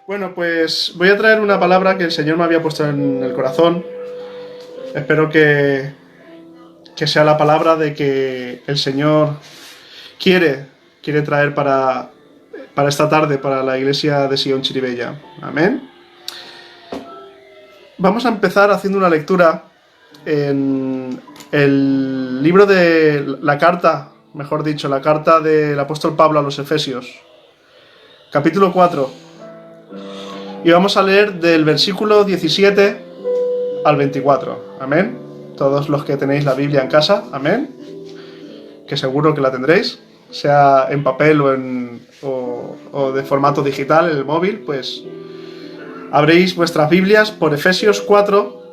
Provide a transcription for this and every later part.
Bueno, pues voy a traer una palabra que el Señor me había puesto en el corazón. Espero que sea la palabra de que el Señor quiere traer para esta tarde, para la iglesia de Sion Chiribella. Amén. Vamos a empezar haciendo una lectura en el libro de la carta, mejor dicho, la carta del apóstol Pablo a los Efesios, capítulo 4. Y vamos a leer del versículo 17 al 24. Amén. Todos los que tenéis la Biblia en casa, amén. Que seguro que la tendréis, sea en papel o de formato digital en el móvil, pues abréis vuestras Biblias por Efesios 4,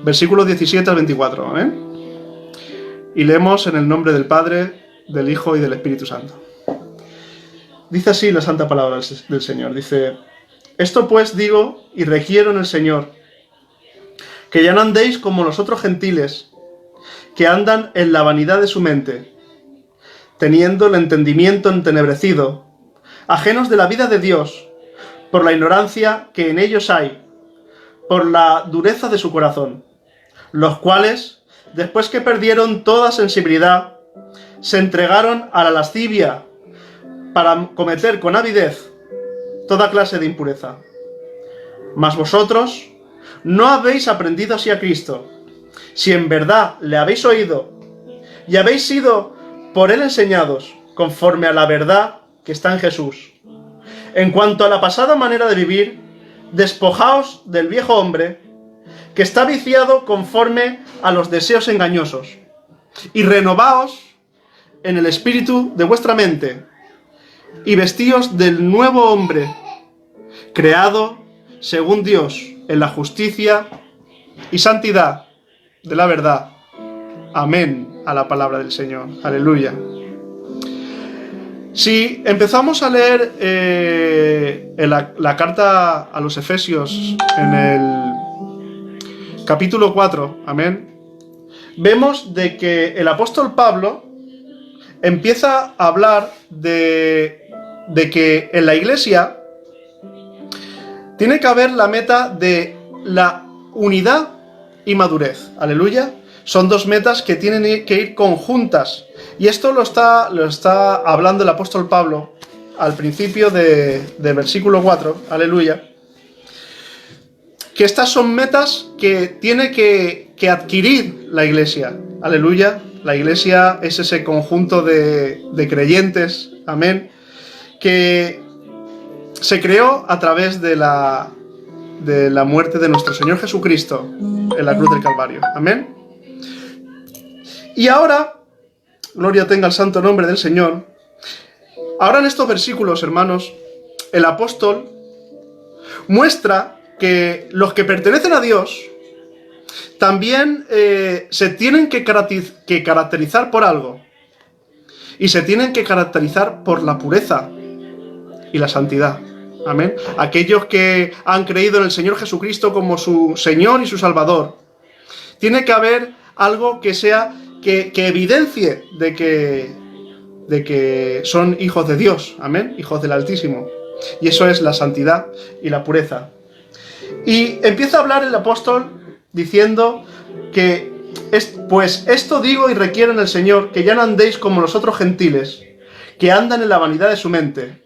versículo 17 al 24. Amén. Y leemos en el nombre del Padre, del Hijo y del Espíritu Santo. Dice así la santa palabra del Señor. Dice: esto pues digo y requiero en el Señor, que ya no andéis como los otros gentiles, que andan en la vanidad de su mente, teniendo el entendimiento entenebrecido, ajenos de la vida de Dios, por la ignorancia que en ellos hay, por la dureza de su corazón, los cuales, después que perdieron toda sensibilidad, se entregaron a la lascivia, para cometer con avidez toda clase de impureza. Mas vosotros no habéis aprendido así a Cristo, si en verdad le habéis oído y habéis sido por él enseñados, conforme a la verdad que está en Jesús. En cuanto a la pasada manera de vivir, despojaos del viejo hombre, que está viciado conforme a los deseos engañosos, y renovaos en el espíritu de vuestra mente, y vestíos del nuevo hombre, creado según Dios, en la justicia y santidad de la verdad. Amén a la palabra del Señor. Aleluya. Si empezamos a leer la carta a los Efesios en el capítulo 4, amén, vemos de que el apóstol Pablo empieza a hablar de que en la iglesia tiene que haber la meta de la unidad y madurez. Aleluya. Son dos metas que tienen que ir conjuntas. Y esto lo está hablando el apóstol Pablo al principio del versículo 4. Aleluya. Que estas son metas que tiene que adquirir la iglesia. Aleluya. La iglesia es ese conjunto de creyentes. Amén. Que se creó a través de la muerte de nuestro Señor Jesucristo en la cruz del Calvario. Amén. Y ahora, gloria tenga el santo nombre del Señor, ahora en estos versículos, hermanos, el apóstol muestra que los que pertenecen a Dios también se tienen que caracterizar por algo. Y se tienen que caracterizar por la pureza y la santidad. Amén. Aquellos que han creído en el Señor Jesucristo como su Señor y su Salvador. Tiene que haber algo que sea, que evidencie de que son hijos de Dios. Amén. Hijos del Altísimo. Y eso es la santidad y la pureza. Y empieza a hablar el apóstol diciendo que pues esto digo y requiero en el Señor, que ya no andéis como los otros gentiles, que andan en la vanidad de su mente,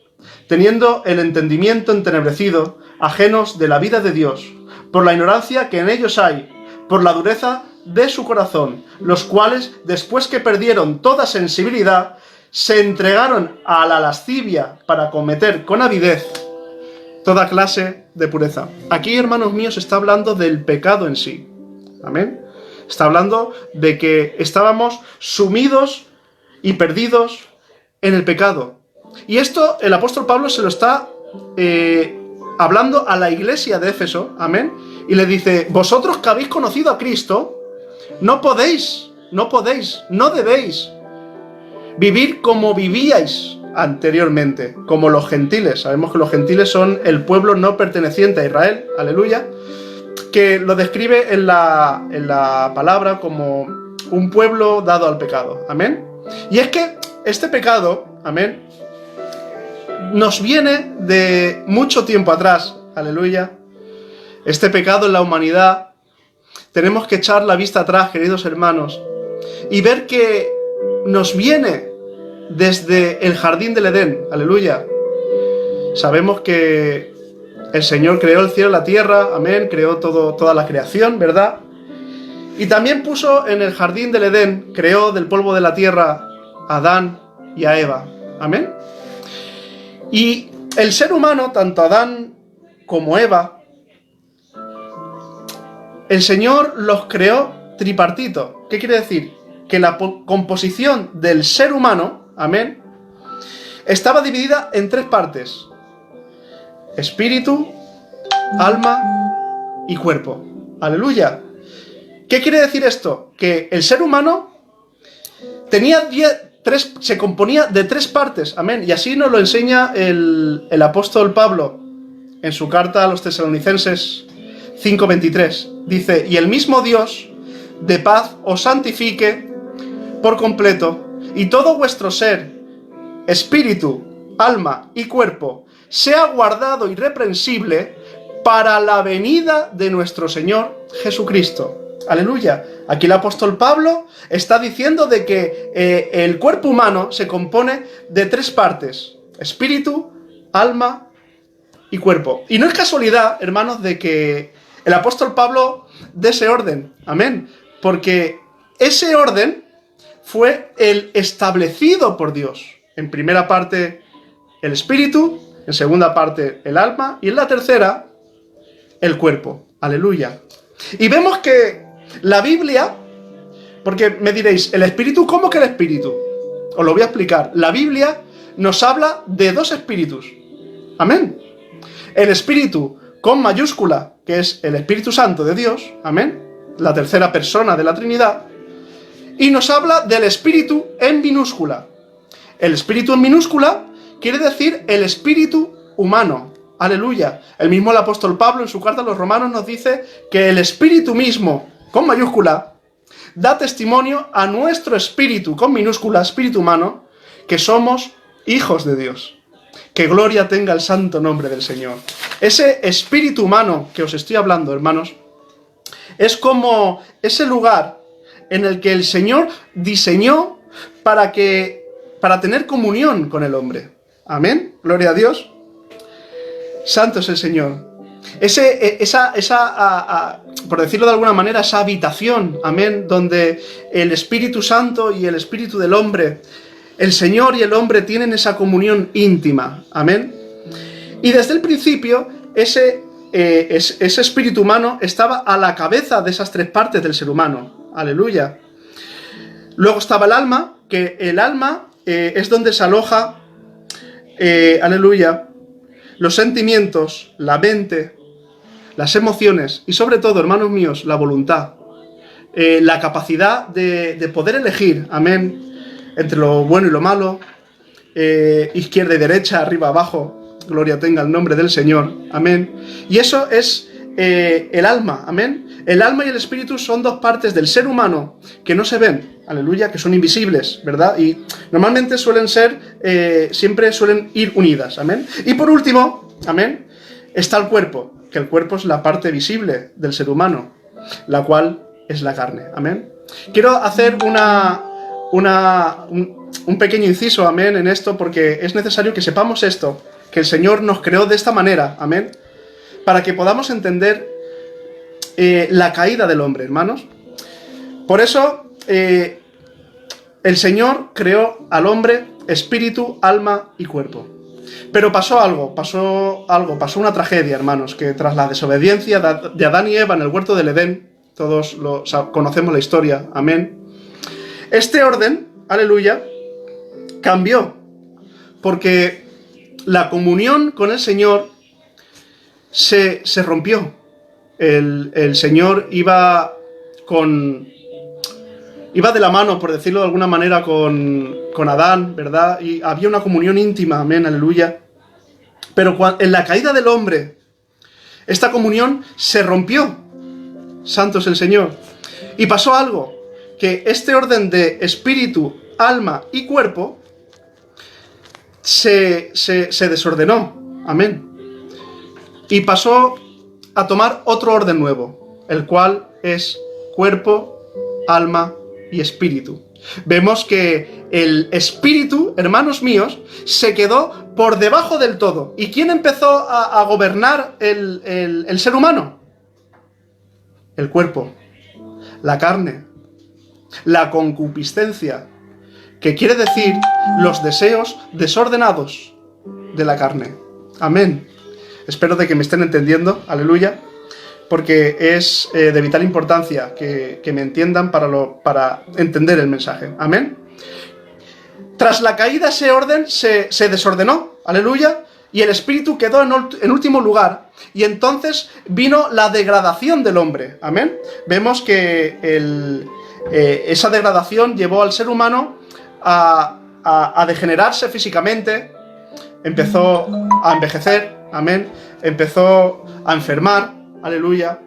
teniendo el entendimiento entenebrecido, ajenos de la vida de Dios, por la ignorancia que en ellos hay, por la dureza de su corazón, los cuales, después que perdieron toda sensibilidad, se entregaron a la lascivia para cometer con avidez toda clase de pureza. Aquí, hermanos míos, está hablando del pecado en sí. Amén. Está hablando de que estábamos sumidos y perdidos en el pecado. Y esto el apóstol Pablo se lo está hablando a la iglesia de Éfeso, amén, y le dice: vosotros que habéis conocido a Cristo, no debéis vivir como vivíais anteriormente, como los gentiles. Sabemos que los gentiles son el pueblo no perteneciente a Israel, aleluya, que lo describe en la palabra como un pueblo dado al pecado, amén. Y es que este pecado, amén, nos viene de mucho tiempo atrás, aleluya. Este pecado en la humanidad, tenemos que echar la vista atrás, queridos hermanos, y ver que nos viene desde el jardín del Edén, aleluya. Sabemos que el Señor creó el cielo y la tierra, amén, creó toda la creación, ¿verdad? Y también puso en el jardín del Edén, creó del polvo de la tierra a Adán y a Eva, amén. Y el ser humano, tanto Adán como Eva, el Señor los creó tripartito. ¿Qué quiere decir? Que la composición del ser humano, amén, estaba dividida en tres partes: espíritu, alma y cuerpo. Aleluya. ¿Qué quiere decir esto? Que el ser humano se componía de tres partes, amén. Y así nos lo enseña el apóstol Pablo en su carta a los Tesalonicenses 5:23. Dice: y el mismo Dios de paz os santifique por completo, y todo vuestro ser, espíritu, alma y cuerpo, sea guardado irreprensible para la venida de nuestro Señor Jesucristo. Aleluya. Aquí el apóstol Pablo está diciendo de que el cuerpo humano se compone de tres partes: espíritu, alma y cuerpo. Y no es casualidad, hermanos, de que el apóstol Pablo dé ese orden, amén, porque ese orden fue el establecido por Dios. En primera parte el espíritu, en segunda parte el alma y en la tercera el cuerpo. Aleluya. Y vemos que la Biblia, porque me diréis, ¿el espíritu? ¿Cómo que el espíritu? Os lo voy a explicar. La Biblia nos habla de dos espíritus. Amén. El espíritu con mayúscula, que es el Espíritu Santo de Dios, amén, la tercera persona de la Trinidad, y nos habla del espíritu en minúscula. El espíritu en minúscula quiere decir el espíritu humano. Aleluya. El mismo el apóstol Pablo en su carta a los Romanos nos dice que el espíritu mismo, con mayúscula, da testimonio a nuestro espíritu, con minúscula, espíritu humano, que somos hijos de Dios. Que gloria tenga el santo nombre del Señor. Ese espíritu humano que os estoy hablando, hermanos, es como ese lugar en el que el Señor diseñó para tener comunión con el hombre. Amén. Gloria a Dios. Santo es el Señor. Por decirlo de alguna manera, esa habitación, amén, donde el Espíritu Santo y el Espíritu del hombre, el Señor y el hombre tienen esa comunión íntima, amén. Y desde el principio, ese espíritu humano estaba a la cabeza de esas tres partes del ser humano, aleluya. Luego estaba el alma, que el alma es donde se aloja, aleluya, los sentimientos, la mente, las emociones y sobre todo, hermanos míos, la voluntad, la capacidad de poder elegir, amén, entre lo bueno y lo malo, izquierda y derecha, arriba, abajo, gloria tenga el nombre del Señor, amén. Y eso es el alma, amén. El alma y el espíritu son dos partes del ser humano que no se ven, aleluya, que son invisibles, ¿verdad? Y normalmente siempre suelen ir unidas, amén. Y por último, amén, está el cuerpo, que el cuerpo es la parte visible del ser humano, la cual es la carne, amén. Quiero hacer un pequeño inciso, amén, en esto, porque es necesario que sepamos esto, que el Señor nos creó de esta manera, amén, para que podamos entender la caída del hombre, hermanos. Por eso, el Señor creó al hombre espíritu, alma y cuerpo. Pero pasó una tragedia, hermanos, que tras la desobediencia de Adán y Eva en el huerto del Edén, todos conocemos la historia, amén, este orden, aleluya, cambió, porque la comunión con el Señor se rompió. El Señor iba de la mano, por decirlo de alguna manera, con Adán, ¿verdad? Y había una comunión íntima, amén, aleluya. Pero en la caída del hombre, esta comunión se rompió. Santo es el Señor. Y pasó algo, que este orden de espíritu, alma y cuerpo se desordenó. Amén. Y pasó a tomar otro orden nuevo, el cual es cuerpo, alma y espíritu. Vemos que el espíritu, hermanos míos, se quedó por debajo del todo. ¿Y quién empezó a gobernar el ser humano? El cuerpo, la carne, la concupiscencia, que quiere decir los deseos desordenados de la carne. Amén. Espero de que me estén entendiendo, aleluya, porque es de vital importancia que me entiendan para entender el mensaje. Amén. Tras la caída, ese orden se desordenó, aleluya, y el espíritu quedó en último lugar, y entonces vino la degradación del hombre. Amén. Vemos que esa degradación llevó al ser humano a degenerarse físicamente, empezó a envejecer, amén, empezó a enfermar, aleluya,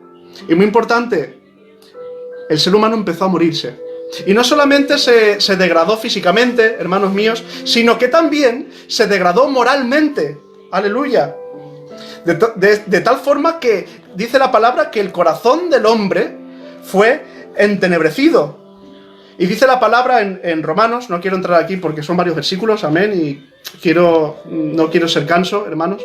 y muy importante, el ser humano empezó a morirse. Y no solamente se degradó físicamente, hermanos míos, sino que también se degradó moralmente, aleluya, de tal forma que dice la palabra que el corazón del hombre fue entenebrecido. Y dice la palabra en Romanos, no quiero entrar aquí porque son varios versículos, amén, y no quiero ser canso, hermanos,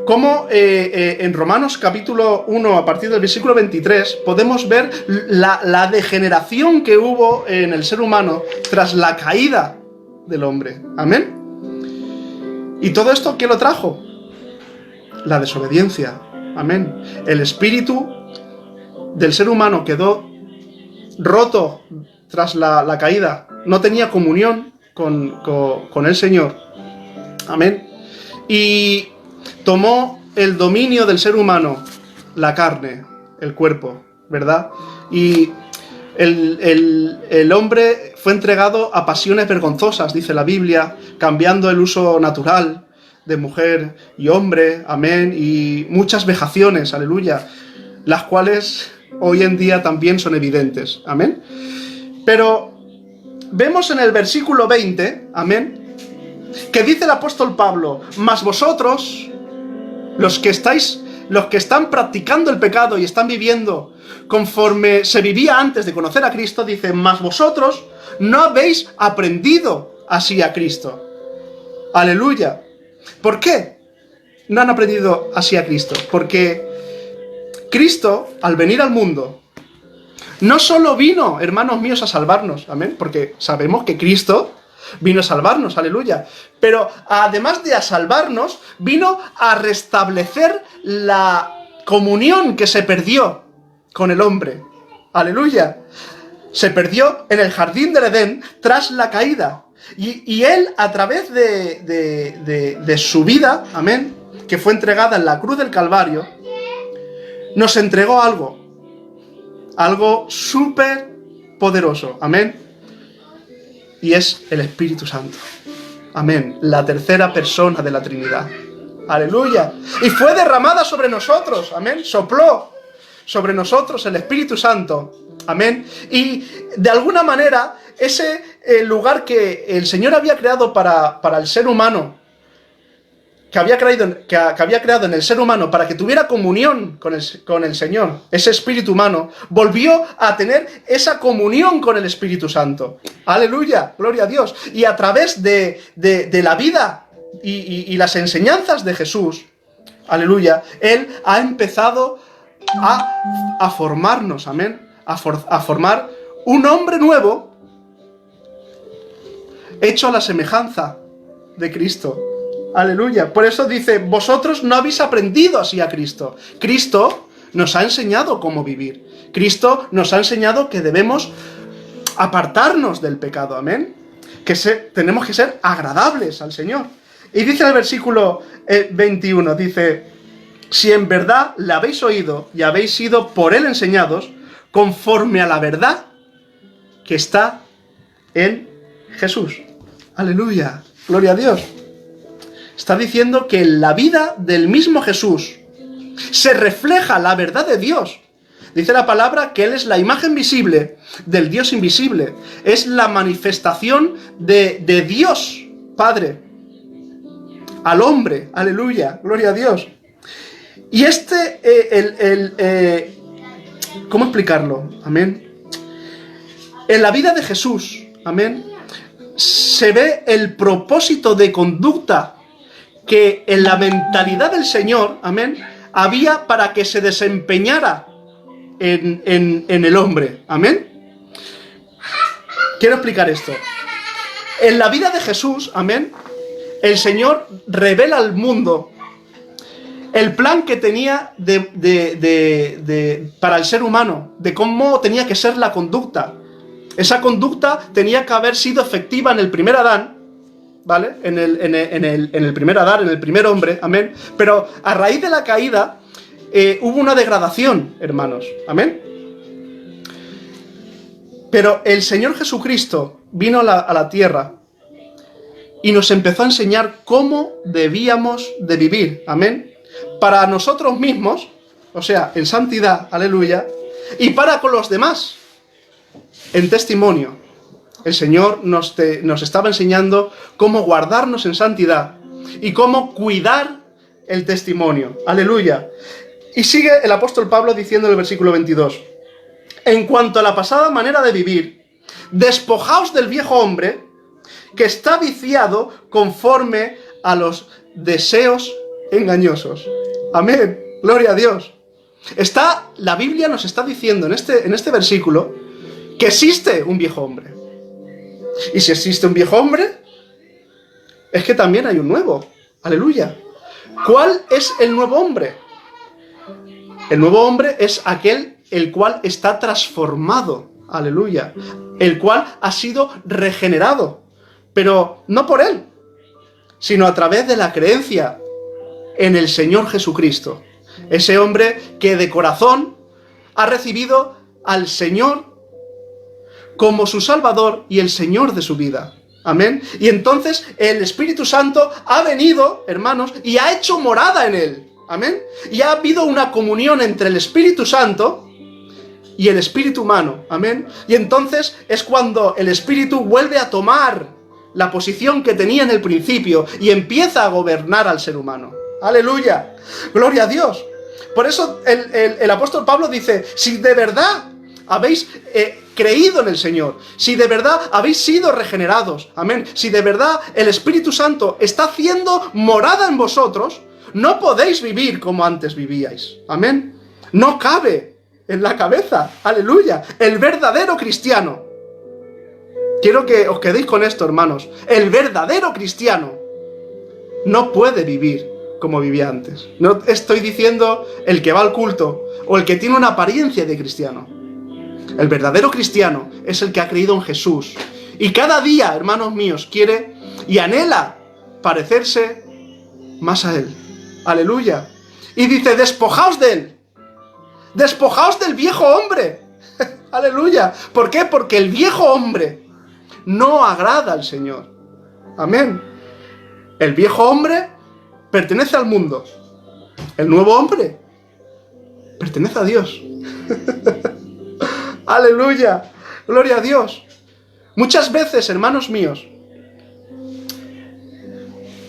como en Romanos capítulo 1, a partir del versículo 23, podemos ver la degeneración que hubo en el ser humano tras la caída del hombre, amén. ¿Y todo esto qué lo trajo? La desobediencia, amén. El espíritu del ser humano quedó roto tras la caída, no tenía comunión con el Señor, amén, y tomó el dominio del ser humano, la carne, el cuerpo, ¿verdad? Y el hombre fue entregado a pasiones vergonzosas, dice la Biblia, cambiando el uso natural de mujer y hombre, amén, y muchas vejaciones, aleluya, las cuales hoy en día también son evidentes, amén. Pero vemos en el versículo 20, amén, que dice el apóstol Pablo: mas vosotros, los que están practicando el pecado y están viviendo conforme se vivía antes de conocer a Cristo, dice: mas vosotros no habéis aprendido así a Cristo. Aleluya. ¿Por qué no han aprendido así a Cristo? Porque Cristo, al venir al mundo, no solo vino, hermanos míos, a salvarnos, amén, porque sabemos que Cristo vino a salvarnos, aleluya, pero además de a salvarnos, vino a restablecer la comunión que se perdió con el hombre, aleluya. Se perdió en el jardín del Edén tras la caída, y Él, a través de su vida, amén, que fue entregada en la cruz del Calvario, nos entregó algo súper poderoso, amén, y es el Espíritu Santo, amén, la tercera persona de la Trinidad, aleluya, y fue derramada sobre nosotros, amén, sopló sobre nosotros el Espíritu Santo, amén, y de alguna manera ese lugar que el Señor había creado para el ser humano, que había creado en el ser humano para que tuviera comunión con el Señor, ese espíritu humano, volvió a tener esa comunión con el Espíritu Santo. Aleluya, gloria a Dios. Y a través de la vida y las enseñanzas de Jesús, aleluya, Él ha empezado a formarnos, amén, a formar un hombre nuevo, hecho a la semejanza de Cristo. Aleluya. Por eso dice: vosotros no habéis aprendido así a Cristo. Cristo nos ha enseñado cómo vivir. Cristo nos ha enseñado que debemos apartarnos del pecado. Amén. Tenemos que ser agradables al Señor. Y dice en el versículo 21, dice: si en verdad le habéis oído y habéis sido por Él enseñados, conforme a la verdad que está en Jesús. Aleluya. Gloria a Dios. Está diciendo que en la vida del mismo Jesús se refleja la verdad de Dios. Dice la palabra que Él es la imagen visible del Dios invisible. Es la manifestación de Dios Padre. al hombre, aleluya, gloria a Dios. Y ¿cómo explicarlo? Amén. En la vida de Jesús, amén, se ve el propósito de conducta que en la mentalidad del Señor, amén, había para que se desempeñara en el hombre, amén. Quiero explicar esto. En la vida de Jesús, amén, el Señor revela al mundo el plan que tenía para el ser humano, de cómo tenía que ser la conducta. Esa conducta tenía que haber sido efectiva en el primer Adán, ¿vale? En el primer Adán, en el primer hombre, amén. Pero a raíz de la caída hubo una degradación, hermanos, amén. Pero el Señor Jesucristo vino a la tierra y nos empezó a enseñar cómo debíamos de vivir, amén. Para nosotros mismos, o sea, en santidad, aleluya, y para con los demás, en testimonio. El Señor nos estaba enseñando cómo guardarnos en santidad y cómo cuidar el testimonio, aleluya. Y sigue el apóstol Pablo diciendo en el versículo 22, en cuanto a la pasada manera de vivir, despojaos del viejo hombre que está viciado conforme a los deseos engañosos. Amén, gloria a Dios. La Biblia nos está diciendo en este versículo que existe un viejo hombre. Y si existe un viejo hombre, es que también hay un nuevo. Aleluya. ¿Cuál es el nuevo hombre? El nuevo hombre es aquel el cual está transformado. Aleluya. El cual ha sido regenerado. Pero no por él, sino a través de la creencia en el Señor Jesucristo. Ese hombre que de corazón ha recibido al Señor como su Salvador y el Señor de su vida. Amén. Y entonces el Espíritu Santo ha venido, hermanos, y ha hecho morada en él. Amén. Y ha habido una comunión entre el Espíritu Santo y el espíritu humano. Amén. Y entonces es cuando el Espíritu vuelve a tomar la posición que tenía en el principio y empieza a gobernar al ser humano. Aleluya. Gloria a Dios. Por eso el apóstol Pablo dice, si de verdad habéis creído en el Señor, si de verdad habéis sido regenerados, amén, si de verdad el Espíritu Santo está haciendo morada en vosotros, no podéis vivir como antes vivíais, amén. No cabe en la cabeza, aleluya, el verdadero cristiano. Quiero que os quedéis con esto, hermanos. El verdadero cristiano no puede vivir como vivía antes. No estoy diciendo el que va al culto o el que tiene una apariencia de cristiano. El verdadero cristiano es el que ha creído en Jesús. Y cada día, hermanos míos, quiere y anhela parecerse más a Él. Aleluya. Y dice, despojaos de Él. Despojaos del viejo hombre. Aleluya. ¿Por qué? Porque el viejo hombre no agrada al Señor. Amén. El viejo hombre pertenece al mundo. El nuevo hombre pertenece a Dios. Aleluya. Gloria a Dios. Muchas veces, hermanos míos,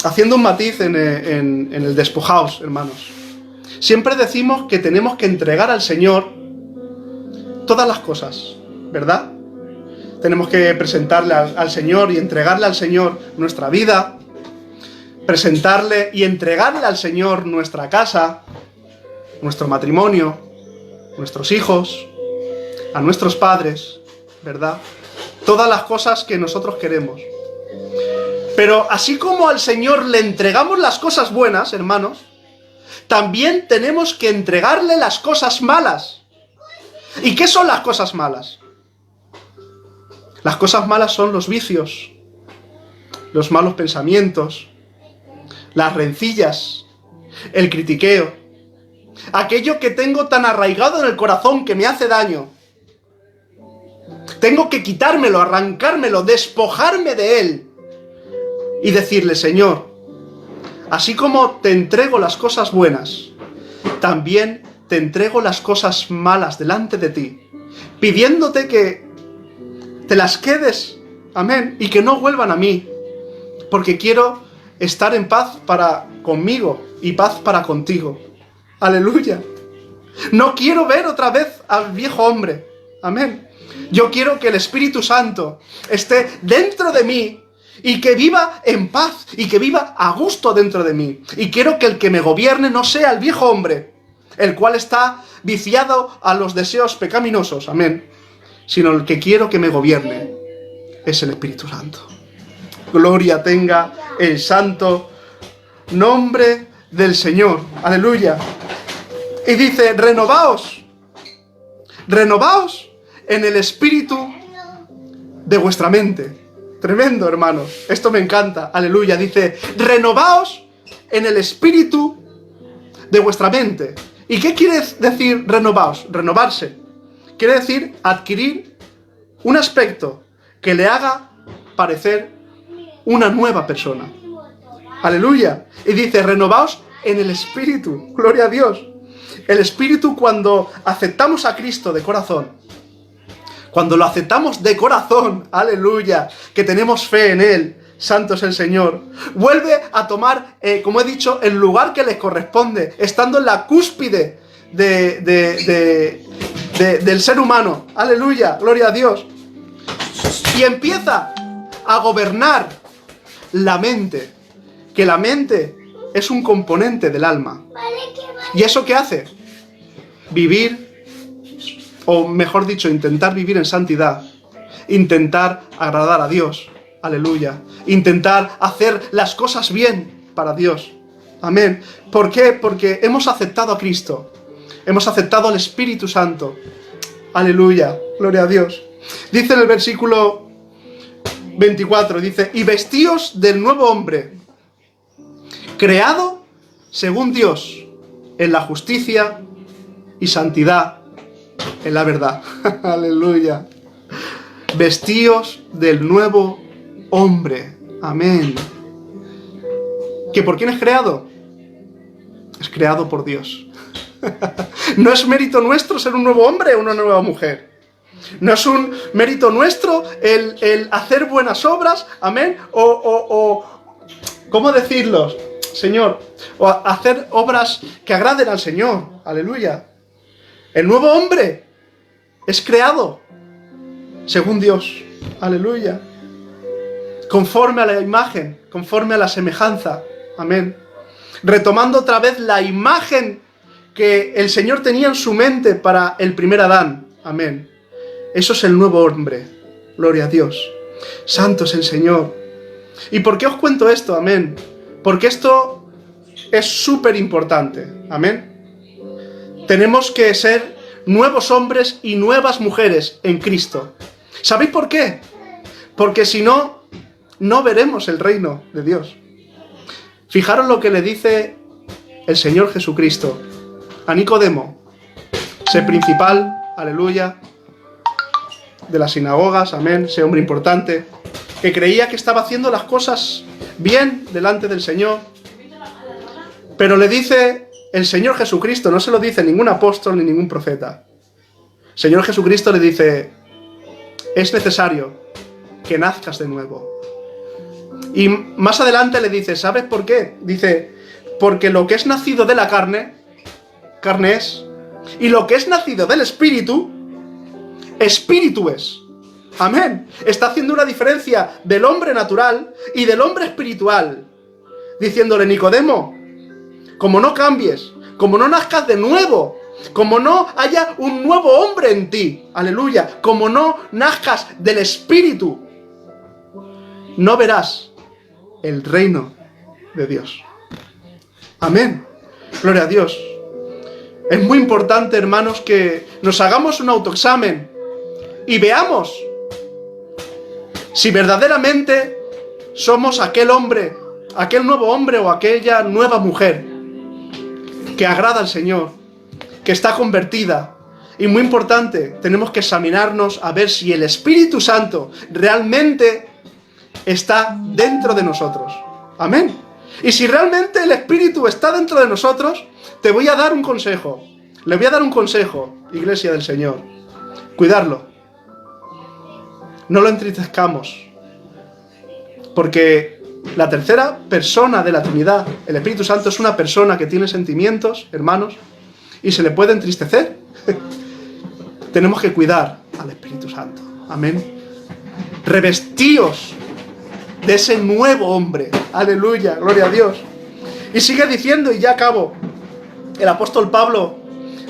haciendo un matiz en el despojaos, hermanos, siempre decimos que tenemos que entregar al Señor todas las cosas, ¿verdad? Tenemos que presentarle al Señor y entregarle al Señor nuestra vida, presentarle y entregarle al Señor nuestra casa, nuestro matrimonio, nuestros hijos, a nuestros padres, ¿verdad? Todas las cosas que nosotros queremos. Pero así como al Señor le entregamos las cosas buenas, hermanos, también tenemos que entregarle las cosas malas. ¿Y qué son las cosas malas? Las cosas malas son los vicios, los malos pensamientos, las rencillas, el critiqueo, aquello que tengo tan arraigado en el corazón que me hace daño. Tengo que quitármelo, arrancármelo, despojarme de él y decirle, Señor, así como te entrego las cosas buenas, también te entrego las cosas malas delante de ti, pidiéndote que te las quedes, amén, y que no vuelvan a mí, porque quiero estar en paz para conmigo y paz para contigo. Aleluya. No quiero ver otra vez al viejo hombre. Amén. Yo quiero que el Espíritu Santo esté dentro de mí y que viva en paz y que viva a gusto dentro de mí. Y quiero que el que me gobierne no sea el viejo hombre, el cual está viciado a los deseos pecaminosos. Amén. Sino el que quiero que me gobierne es el Espíritu Santo. Gloria tenga el santo nombre del Señor. Aleluya. Y dice, renovaos en el espíritu de vuestra mente. Tremendo, hermano. Esto me encanta. Aleluya. Dice, renovaos en el espíritu de vuestra mente. ¿Y qué quiere decir renovaos? Renovarse. Quiere decir adquirir un aspecto que le haga parecer una nueva persona. Aleluya. Y dice, renovaos en el espíritu. Gloria a Dios. El espíritu, cuando aceptamos a Cristo de corazón, cuando lo aceptamos de corazón, aleluya, que tenemos fe en Él, santo es el Señor, vuelve a tomar, como he dicho, el lugar que les corresponde, estando en la cúspide del ser humano. Aleluya, gloria a Dios. Y empieza a gobernar la mente, que la mente es un componente del alma. ¿Y eso qué hace? Vivir, o mejor dicho, intentar vivir en santidad, intentar agradar a Dios, aleluya, intentar hacer las cosas bien para Dios, amén. ¿Por qué? Porque hemos aceptado a Cristo, hemos aceptado al Espíritu Santo, aleluya, gloria a Dios. Dice en el versículo 24, dice, y vestíos del nuevo hombre, creado según Dios, en la justicia y santidad, en la verdad. Aleluya. Vestíos del nuevo hombre. Amén. ¿Que por quién es creado? Es creado por Dios. No es mérito nuestro ser un nuevo hombre o una nueva mujer. No es un mérito nuestro el hacer buenas obras. Amén. ¿Cómo decirlo, Señor? O hacer obras que agraden al Señor. Aleluya. El nuevo hombre es creado según Dios. Aleluya. Conforme a la imagen, conforme a la semejanza. Amén. Retomando otra vez la imagen que el Señor tenía en su mente para el primer Adán. Amén. Eso es el nuevo hombre. Gloria a Dios. Santo es el Señor. ¿Y por qué os cuento esto? Amén. Porque esto es súper importante. Amén. Tenemos que ser nuevos hombres y nuevas mujeres en Cristo. ¿Sabéis por qué? Porque si no, no veremos el reino de Dios. Fijaros lo que le dice el Señor Jesucristo a Nicodemo, ese principal, aleluya, de las sinagogas, amén, ese hombre importante, que creía que estaba haciendo las cosas bien delante del Señor, pero le dice el Señor Jesucristo, no se lo dice ningún apóstol ni ningún profeta. El Señor Jesucristo le dice, es necesario que nazcas de nuevo. Y más adelante le dice, ¿sabes por qué? Dice, porque lo que es nacido de la carne, carne es, y lo que es nacido del espíritu, espíritu es. Amén. Está haciendo una diferencia del hombre natural y del hombre espiritual. Diciéndole, Nicodemo, como no cambies, como no nazcas de nuevo, como no haya un nuevo hombre en ti, aleluya, como no nazcas del Espíritu, no verás el reino de Dios. Amén. Gloria a Dios. Es muy importante, hermanos, que nos hagamos un autoexamen y veamos si verdaderamente somos aquel hombre, aquel nuevo hombre o aquella nueva mujer que agrada al Señor, que está convertida. Y muy importante, tenemos que examinarnos a ver si el Espíritu Santo realmente está dentro de nosotros. Amén. Y si realmente el Espíritu está dentro de nosotros, te voy a dar un consejo. Le voy a dar un consejo, Iglesia del Señor. Cuidarlo. No lo entristezcamos. Porque La tercera persona de la Trinidad, el Espíritu Santo, es una persona que tiene sentimientos, hermanos, y se le puede entristecer. Tenemos que cuidar al Espíritu Santo. Amén. Revestíos de ese nuevo hombre. Aleluya, gloria a Dios. Y sigue diciendo, y ya acabo, el apóstol Pablo,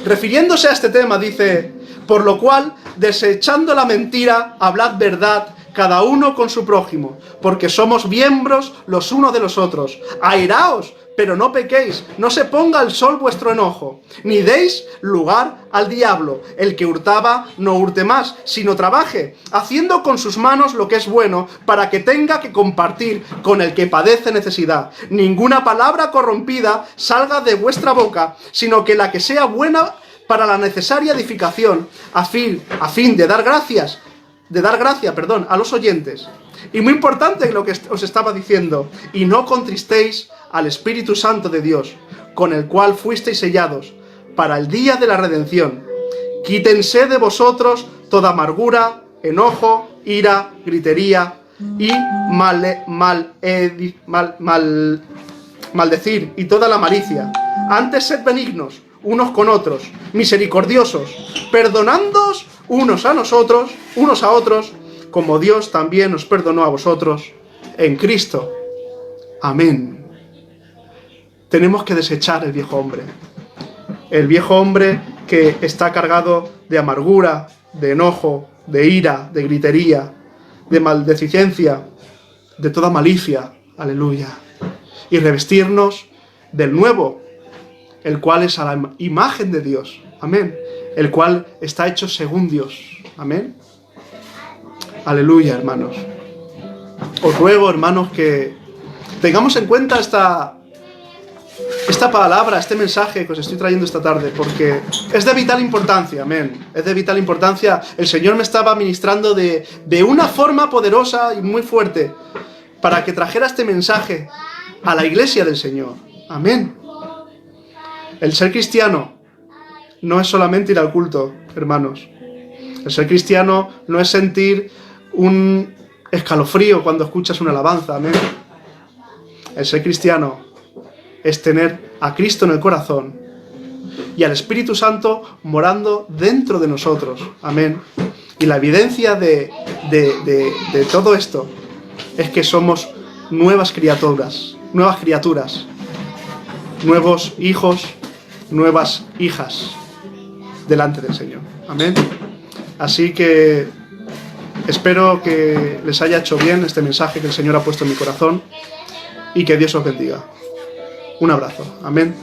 refiriéndose a este tema, dice: por lo cual, desechando la mentira, hablad verdad, cada uno con su prójimo, porque somos miembros los unos de los otros. Airaos, pero no pequéis, no se ponga al sol vuestro enojo, ni deis lugar al diablo. El que hurtaba, no hurte más, sino trabaje, haciendo con sus manos lo que es bueno, para que tenga que compartir con el que padece necesidad. Ninguna palabra corrompida salga de vuestra boca, sino que la que sea buena para la necesaria edificación, a fin de dar gracia, a los oyentes. Y muy importante lo que os estaba diciendo: y no contristéis al Espíritu Santo de Dios, con el cual fuisteis sellados para el día de la redención. Quítense de vosotros toda amargura, enojo, ira, gritería y maldecir y toda la malicia. Antes sed benignos unos con otros, misericordiosos, perdonándoos unos a otros, como Dios también os perdonó a vosotros en Cristo. Amén. Tenemos que desechar el viejo hombre. El viejo hombre que está cargado de amargura, de enojo, de ira, de gritería, de maldicencia, de toda malicia. Aleluya. Y revestirnos del nuevo, el cual es a la imagen de Dios. Amén. El cual está hecho según Dios. Amén. Aleluya, hermanos. Os ruego, hermanos, que tengamos en cuenta esta palabra, este mensaje que os estoy trayendo esta tarde, porque es de vital importancia. Amén. Es de vital importancia. El Señor me estaba ministrando de una forma poderosa y muy fuerte para que trajera este mensaje a la iglesia del Señor. Amén. El ser cristiano no es solamente ir al culto, hermanos. El ser cristiano no es sentir un escalofrío cuando escuchas una alabanza. Amén. El ser cristiano es tener a Cristo en el corazón y al Espíritu Santo morando dentro de nosotros. Amén. Y la evidencia de todo esto es que somos nuevas criaturas, nuevos hijos, nuevas hijas delante del Señor. Amén. Así que espero que les haya hecho bien este mensaje que el Señor ha puesto en mi corazón y que Dios os bendiga. Un abrazo. Amén.